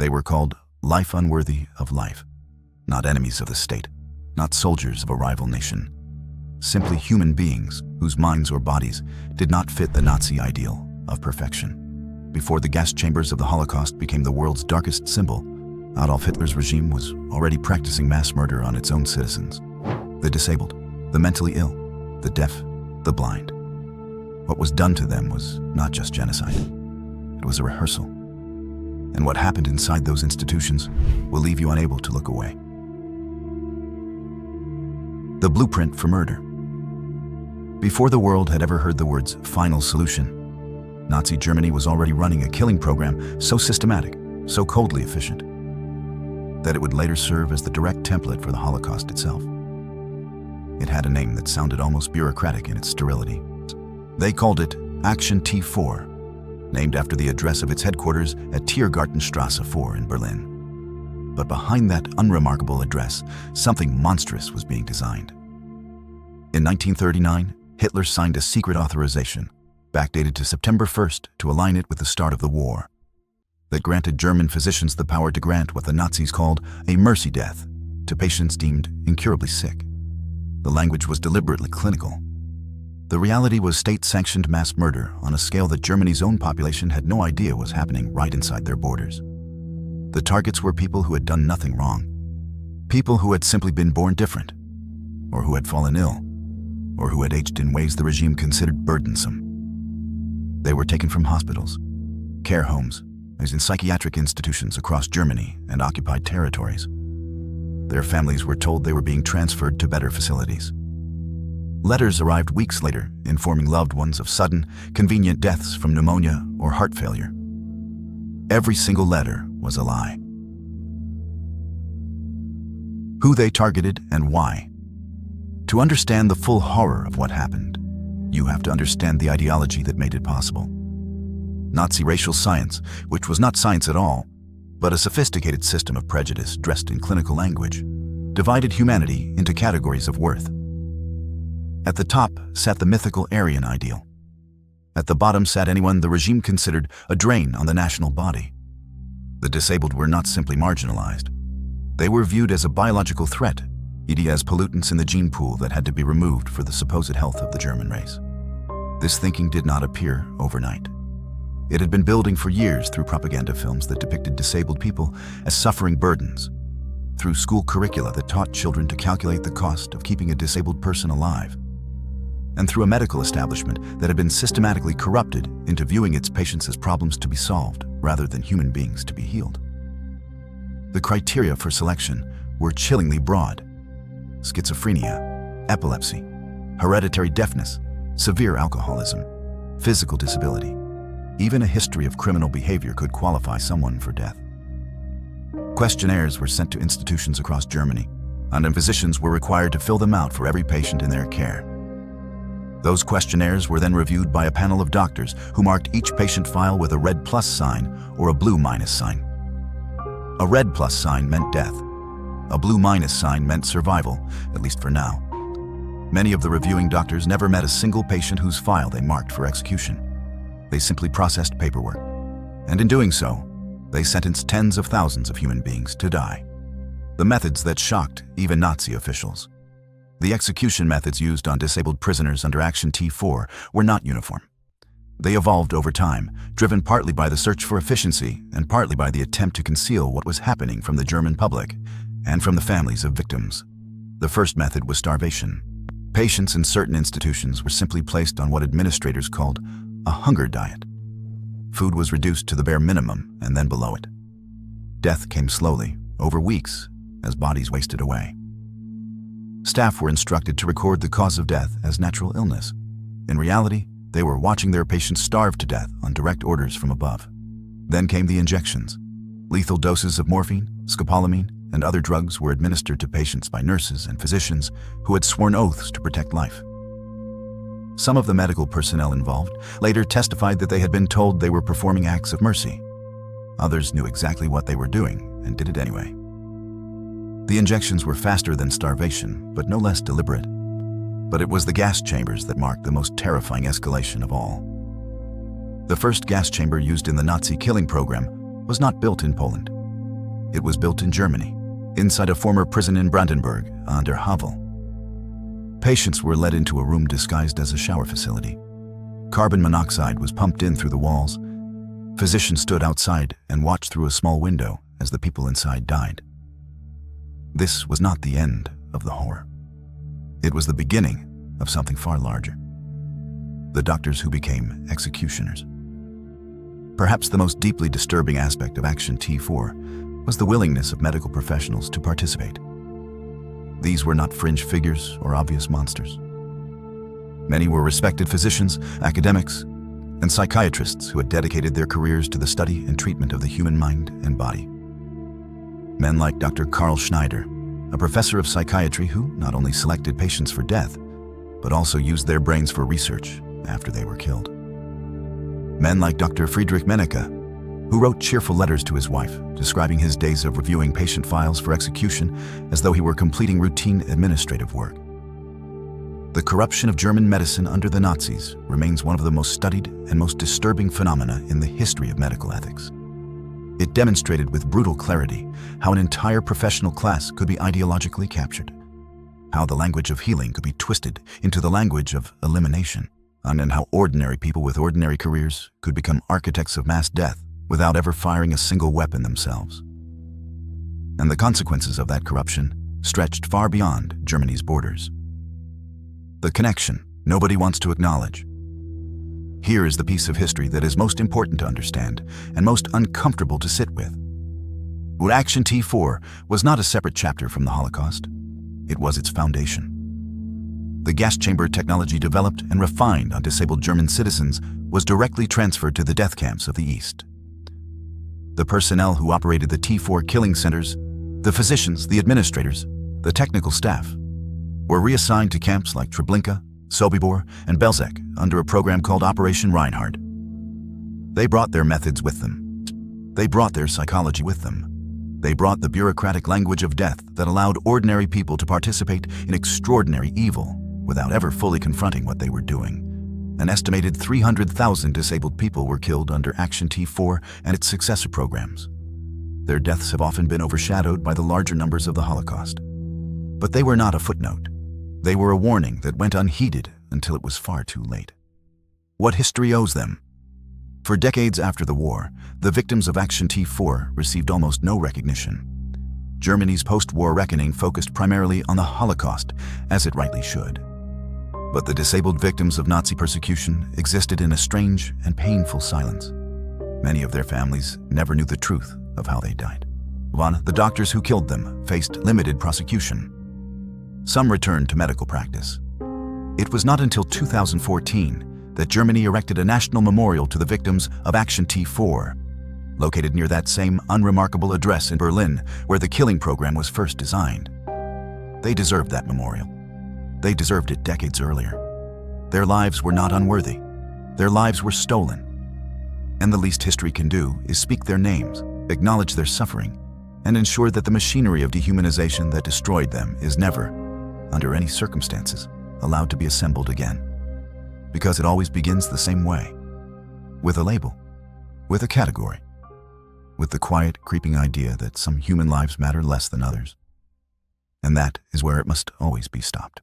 They were called life unworthy of life, not enemies of the state, not soldiers of a rival nation, simply human beings whose minds or bodies did not fit the Nazi ideal of perfection. Before the gas chambers of the Holocaust became the world's darkest symbol, Adolf Hitler's regime was already practicing mass murder on its own citizens. The disabled, the mentally ill, the deaf, the blind. What was done to them was not just genocide. It was a rehearsal. And what happened inside those institutions will leave you unable to look away. The blueprint for murder. Before the world had ever heard the words final solution, Nazi Germany was already running a killing program so systematic, so coldly efficient, that it would later serve as the direct template for the Holocaust itself. It had a name that sounded almost bureaucratic in its sterility. They called it Action T4, named after the address of its headquarters at Tiergartenstrasse 4 in Berlin. But behind that unremarkable address, something monstrous was being designed. In 1939, Hitler signed a secret authorization, backdated to September 1st to align it with the start of the war, that granted German physicians the power to grant what the Nazis called a mercy death to patients deemed incurably sick. The language was deliberately clinical. The reality was state-sanctioned mass murder on a scale that Germany's own population had no idea was happening right inside their borders. The targets were people who had done nothing wrong, people who had simply been born different, or who had fallen ill, or who had aged in ways the regime considered burdensome. They were taken from hospitals, care homes, as in psychiatric institutions across Germany and occupied territories. Their families were told they were being transferred to better facilities. Letters arrived weeks later, informing loved ones of sudden, convenient deaths from pneumonia or heart failure. Every single letter was a lie. Who they targeted and why. To understand the full horror of what happened, you have to understand the ideology that made it possible. Nazi racial science, which was not science at all, but a sophisticated system of prejudice dressed in clinical language, divided humanity into categories of worth. At the top sat the mythical Aryan ideal. At the bottom sat anyone the regime considered a drain on the national body. The disabled were not simply marginalized. They were viewed as a biological threat, e.g. as pollutants in the gene pool that had to be removed for the supposed health of the German race. This thinking did not appear overnight. It had been building for years through propaganda films that depicted disabled people as suffering burdens, through school curricula that taught children to calculate the cost of keeping a disabled person alive, and through a medical establishment that had been systematically corrupted into viewing its patients as problems to be solved rather than human beings to be healed. The criteria for selection were chillingly broad: schizophrenia, epilepsy, hereditary deafness, severe alcoholism, physical disability. Even a history of criminal behavior could qualify someone for death. Questionnaires were sent to institutions across Germany, and physicians were required to fill them out for every patient in their care. Those questionnaires were then reviewed by a panel of doctors who marked each patient file with a red plus sign or a blue minus sign. A red plus sign meant death. A blue minus sign meant survival, at least for now. Many of the reviewing doctors never met a single patient whose file they marked for execution. They simply processed paperwork, and in doing so, they sentenced tens of thousands of human beings to die. The methods that shocked even Nazi officials. The execution methods used on disabled prisoners under Action T4 were not uniform. They evolved over time, driven partly by the search for efficiency and partly by the attempt to conceal what was happening from the German public and from the families of victims. The first method was starvation. Patients in certain institutions were simply placed on what administrators called a hunger diet. Food was reduced to the bare minimum and then below it. Death came slowly, over weeks, as bodies wasted away. Staff were instructed to record the cause of death as natural illness. In reality, they were watching their patients starve to death on direct orders from above. Then came the injections. Lethal doses of morphine, scopolamine, and other drugs were administered to patients by nurses and physicians who had sworn oaths to protect life. Some of the medical personnel involved later testified that they had been told they were performing acts of mercy. Others knew exactly what they were doing and did it anyway. The injections were faster than starvation, but no less deliberate. But it was the gas chambers that marked the most terrifying escalation of all. The first gas chamber used in the Nazi killing program was not built in Poland. It was built in Germany, inside a former prison in Brandenburg an der Havel. Patients were led into a room disguised as a shower facility. Carbon monoxide was pumped in through the walls. Physicians stood outside and watched through a small window as the people inside died. This was not the end of the horror. It was the beginning of something far larger. The doctors who became executioners. Perhaps the most deeply disturbing aspect of Action T4 was the willingness of medical professionals to participate. These were not fringe figures or obvious monsters. Many were respected physicians, academics, and psychiatrists who had dedicated their careers to the study and treatment of the human mind and body. Men like Dr. Carl Schneider, a professor of psychiatry who not only selected patients for death, but also used their brains for research after they were killed. Men like Dr. Friedrich Menneke, who wrote cheerful letters to his wife, describing his days of reviewing patient files for execution as though he were completing routine administrative work. The corruption of German medicine under the Nazis remains one of the most studied and most disturbing phenomena in the history of medical ethics. It demonstrated with brutal clarity how an entire professional class could be ideologically captured, how the language of healing could be twisted into the language of elimination, and how ordinary people with ordinary careers could become architects of mass death without ever firing a single weapon themselves. And the consequences of that corruption stretched far beyond Germany's borders. The connection nobody wants to acknowledge. Here is the piece of history that is most important to understand and most uncomfortable to sit with. Action T4 was not a separate chapter from the Holocaust. It was its foundation. The gas chamber technology developed and refined on disabled German citizens was directly transferred to the death camps of the East. The personnel who operated the T4 killing centers, the physicians, the administrators, the technical staff, were reassigned to camps like Treblinka, Sobibor, and Belzec under a program called Operation Reinhard. They brought their methods with them. They brought their psychology with them. They brought the bureaucratic language of death that allowed ordinary people to participate in extraordinary evil without ever fully confronting what they were doing. An estimated 300,000 disabled people were killed under Action T4 and its successor programs. Their deaths have often been overshadowed by the larger numbers of the Holocaust. But they were not a footnote. They were a warning that went unheeded until it was far too late. What history owes them? For decades after the war, the victims of Action T4 received almost no recognition. Germany's post-war reckoning focused primarily on the Holocaust, as it rightly should. But the disabled victims of Nazi persecution existed in a strange and painful silence. Many of their families never knew the truth of how they died. The doctors who killed them faced limited prosecution. Some returned to medical practice. It was not until 2014 that Germany erected a national memorial to the victims of Action T4, located near that same unremarkable address in Berlin where the killing program was first designed. They deserved that memorial. They deserved it decades earlier. Their lives were not unworthy. Their lives were stolen. And the least history can do is speak their names, acknowledge their suffering, and ensure that the machinery of dehumanization that destroyed them is never, under any circumstances, allowed to be assembled again. Because it always begins the same way. With a label. With a category. With the quiet, creeping idea that some human lives matter less than others. And that is where it must always be stopped.